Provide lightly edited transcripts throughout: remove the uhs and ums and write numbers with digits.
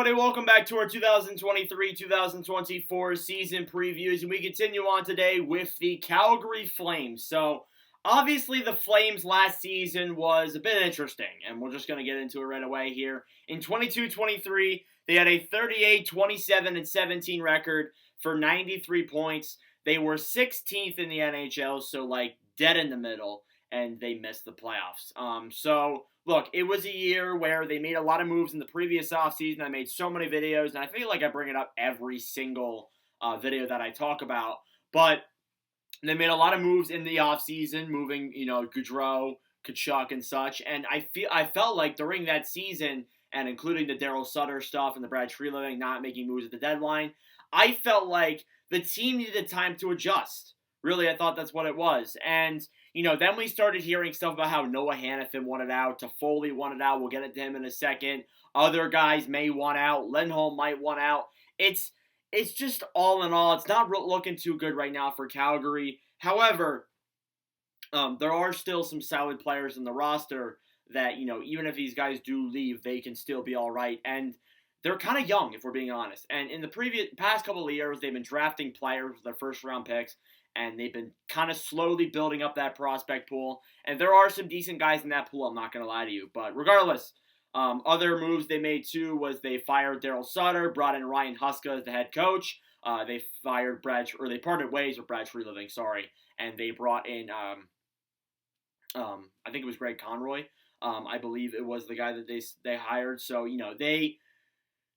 everybody? Welcome back to our 2023-2024 season previews, and we continue on today with the Calgary Flames. So, obviously, the Flames last season was a bit interesting, and we're just going to get into it right away here. In 22-23, they had a 38, 27, and 17 record for 93 points. They were 16th in the NHL, so, dead in the middle, and they missed the playoffs. Look, it was a year where they made a lot of moves in the previous offseason. I made so many videos, and I feel like I bring it up every single video that I talk about. But they made a lot of moves in the offseason, moving, Gaudreau, Tkachuk, and such. And I felt like during that season, and including the Daryl Sutter stuff and the Brad Treliving not making moves at the deadline, I felt like the team needed time to adjust. Really, I thought that's what it was. And then we started hearing stuff about how Noah Hannafin wanted out, Toffoli wanted out. We'll get into him in a second. Other guys may want out. Lindholm might want out. It's just all in all, it's not looking too good right now for Calgary. However, there are still some solid players in the roster that, even if these guys do leave, they can still be all right. And they're kind of young, if we're being honest. And in the past couple of years, they've been drafting players with their first-round picks, and they've been kind of slowly building up that prospect pool. And there are some decent guys in that pool, I'm not going to lie to you. But regardless, other moves they made too was they fired Daryl Sutter, brought in Ryan Huska as the head coach. They parted ways with Brad Treliving, and they brought in, I think it was Greg Conroy. I believe it was the guy that they hired. So,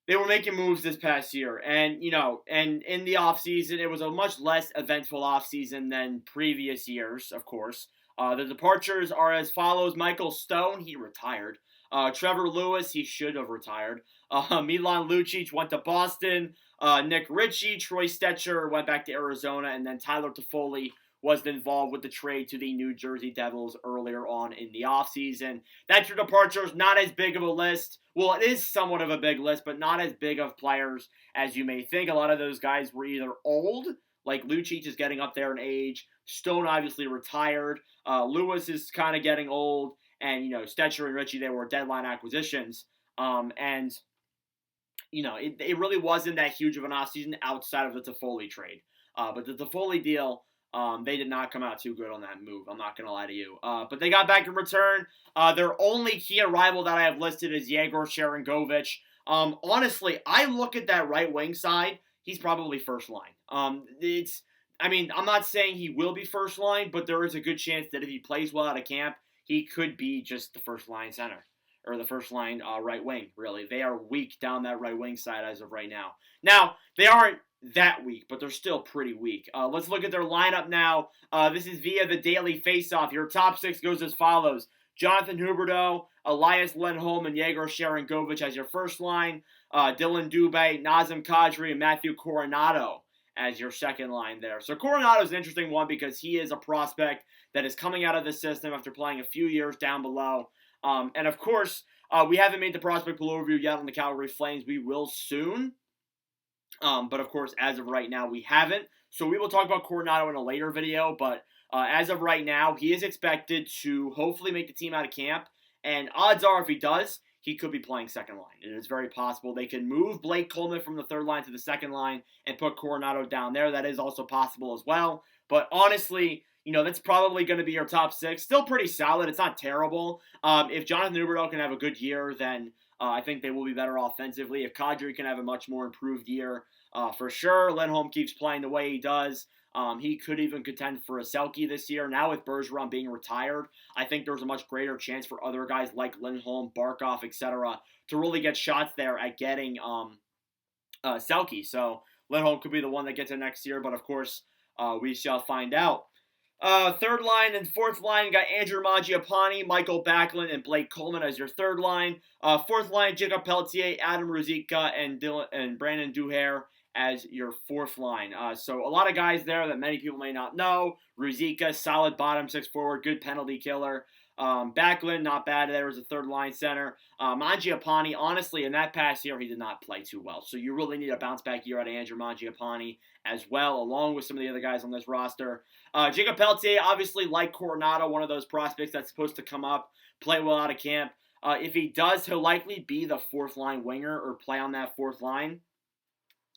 they were making moves this past year, and in the offseason, it was a much less eventful offseason than previous years, of course. The departures are as follows. Michael Stone, he retired. Trevor Lewis, he should have retired. Milan Lucic went to Boston. Nick Ritchie, Troy Stetcher went back to Arizona, and then Tyler Toffoli was involved with the trade to the New Jersey Devils earlier on in the offseason. That's your departures, not as big of a list. Well, it is somewhat of a big list, but not as big of players as you may think. A lot of those guys were either old, like Lucic is getting up there in age. Stone obviously retired. Lewis is kind of getting old. And, Stetcher and Ritchie, they were deadline acquisitions. It really wasn't that huge of an offseason outside of the Toffoli trade. But the Toffoli deal, they did not come out too good on that move. I'm not going to lie to you. But they got back in return. Their only key arrival that I have listed is Yegor Sharangovich. Honestly, I look at that right wing side. He's probably first line. I'm not saying he will be first line, but there is a good chance that if he plays well out of camp, he could be just the first line center. Or the first line right wing, really. They are weak down that right wing side as of right now. Now, they aren't that weak, but they're still pretty weak. Let's look at their lineup now. This is via the Daily Faceoff. Your top six goes as follows. Jonathan Huberdeau, Elias Lindholm, and Yegor Sharangovich as your first line. Dylan Dubé, Nazem Kadri, and Matthew Coronato as your second line there. So Coronato is an interesting one because he is a prospect that is coming out of the system after playing a few years down below. And of course, we haven't made the prospect pool overview yet on the Calgary Flames. We will soon. But of course, as of right now, we haven't. So we will talk about Coronato in a later video. But as of right now, he is expected to hopefully make the team out of camp. And odds are, if he does, he could be playing second line. It is very possible. They can move Blake Coleman from the third line to the second line and put Coronato down there. That is also possible as well. But honestly, that's probably going to be your top six. Still pretty solid. It's not terrible. If Jonathan Huberdeau can have a good year, then I think they will be better offensively. If Kadri can have a much more improved year, for sure. Lindholm keeps playing the way he does. He could even contend for a Selke this year. Now with Bergeron being retired, I think there's a much greater chance for other guys like Lindholm, Barkov, etc. to really get shots there at getting Selke. So Lindholm could be the one that gets it next year, but of course, we shall find out. Third line and fourth line, you got Andrew Mangiapane, Michael Backlund, and Blake Coleman as your third line. Fourth line, Jacob Pelletier, Adam Ruzicka, and Brandon Duhaire as your fourth line. So a lot of guys there that many people may not know. Ruzicka, solid bottom six forward, good penalty killer. Backlund, not bad there as a third line center. Mangiapane, honestly, in that past year, he did not play too well. So you really need a bounce back year out of Andrew Mangiapane as well, along with some of the other guys on this roster. Jacob Pelletier, obviously, like Coronato, one of those prospects that's supposed to come up, play well out of camp. If he does, he'll likely be the fourth line winger or play on that fourth line.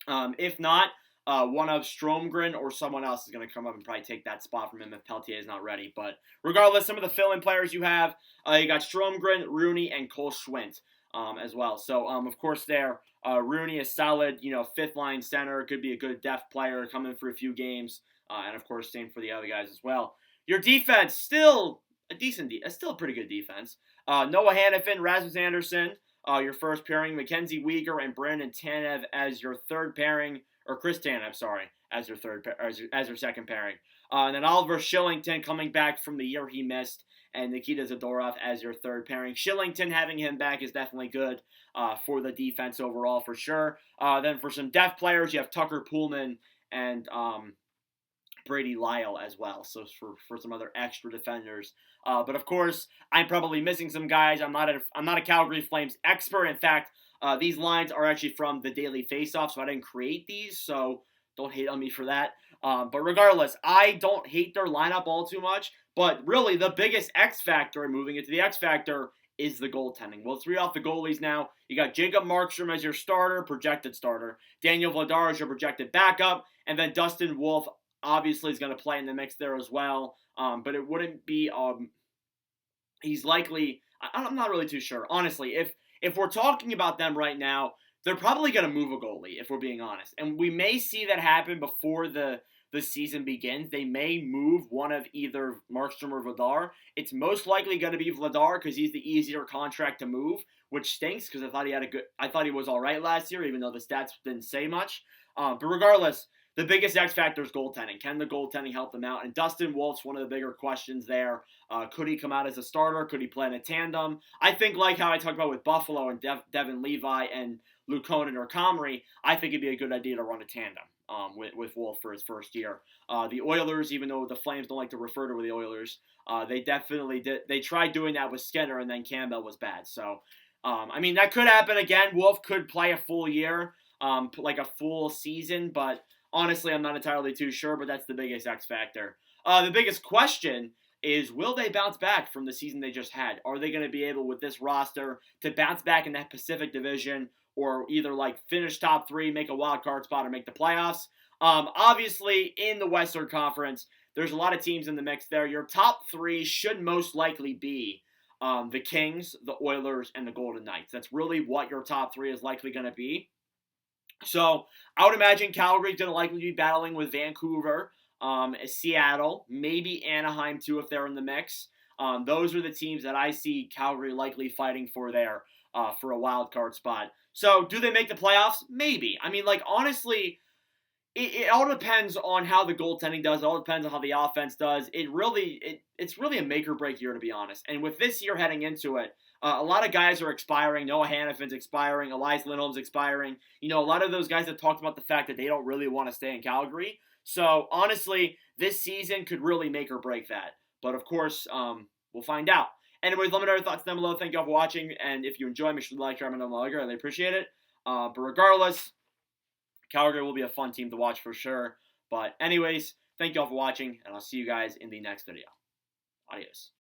If not, one of Stromgren or someone else is going to come up and probably take that spot from him if Peltier is not ready. But regardless, some of the fill-in players you have, you got Stromgren, Rooney, and Cole Schwint as well. So, of course, there, Rooney is solid, fifth-line center, could be a good depth player, coming for a few games, and, of course, same for the other guys as well. Your defense, still still a pretty good defense. Noah Hannafin, Rasmus Anderson, your first pairing, Mackenzie Weegar and Brandon Tanev as your third pairing, or Chris Tanev, sorry, as your second pairing. And then Oliver Shillington coming back from the year he missed, and Nikita Zadorov as your third pairing. Shillington, having him back is definitely good for the defense overall for sure. Then for some depth players, you have Tucker Pullman and Brady Lyle as well. So for some other extra defenders. But of course, I'm probably missing some guys. I'm not a Calgary Flames expert. In fact, these lines are actually from the Daily Faceoff, so I didn't create these. So don't hate on me for that. But regardless, I don't hate their lineup all too much. But really, the biggest X factor, and moving into the X factor, is the goaltending. Well, let's read off the goalies now. You got Jacob Markstrom as your starter, projected starter. Daniel Vladar as your projected backup. And then Dustin Wolf obviously is going to play in the mix there as well. But it wouldn't be... he's likely... I'm not really too sure. Honestly, if we're talking about them right now, they're probably going to move a goalie, if we're being honest. And we may see that happen before the season begins. They may move one of either Markstrom or Vladar. It's most likely going to be Vladar because he's the easier contract to move, which stinks because I thought he was all right last year, even though the stats didn't say much. But regardless, the biggest X factor is goaltending. Can the goaltending help them out? And Dustin Wolf's one of the bigger questions there. Could he come out as a starter? Could he play in a tandem? I think like how I talked about with Buffalo and Devin Levi and Luukkonen or Comrie, I think it'd be a good idea to run a tandem with Wolf for his first year. The Oilers, even though the Flames don't like to refer to the Oilers, they definitely did. They tried doing that with Skinner, and then Campbell was bad. So, that could happen again. Wolf could play a full year, like a full season, but honestly, I'm not entirely too sure, but that's the biggest X factor. The biggest question is, will they bounce back from the season they just had? Are they going to be able, with this roster, to bounce back in that Pacific Division, or either finish top 3, make a wild card spot, or make the playoffs? Obviously, in the Western Conference, there's a lot of teams in the mix there. Your top 3 should most likely be the Kings, the Oilers, and the Golden Knights. That's really what your top 3 is likely going to be. So I would imagine Calgary's going to likely be battling with Vancouver, Seattle, maybe Anaheim too if they're in the mix. Those are the teams that I see Calgary likely fighting for there for a wild card spot. So do they make the playoffs? Maybe. Honestly, it all depends on how the goaltending does. It all depends on how the offense does. It's really a make or break year, to be honest. And with this year heading into it, a lot of guys are expiring. Noah Hannafin's expiring. Elias Lindholm's expiring. A lot of those guys have talked about the fact that they don't really want to stay in Calgary. So, honestly, this season could really make or break that. But, of course, we'll find out. Anyways, let me know your thoughts down below. Thank you all for watching. And if you enjoy, make sure to like, share, and like. I really appreciate it. But regardless, Calgary will be a fun team to watch for sure. But anyways, thank you all for watching. And I'll see you guys in the next video. Adios.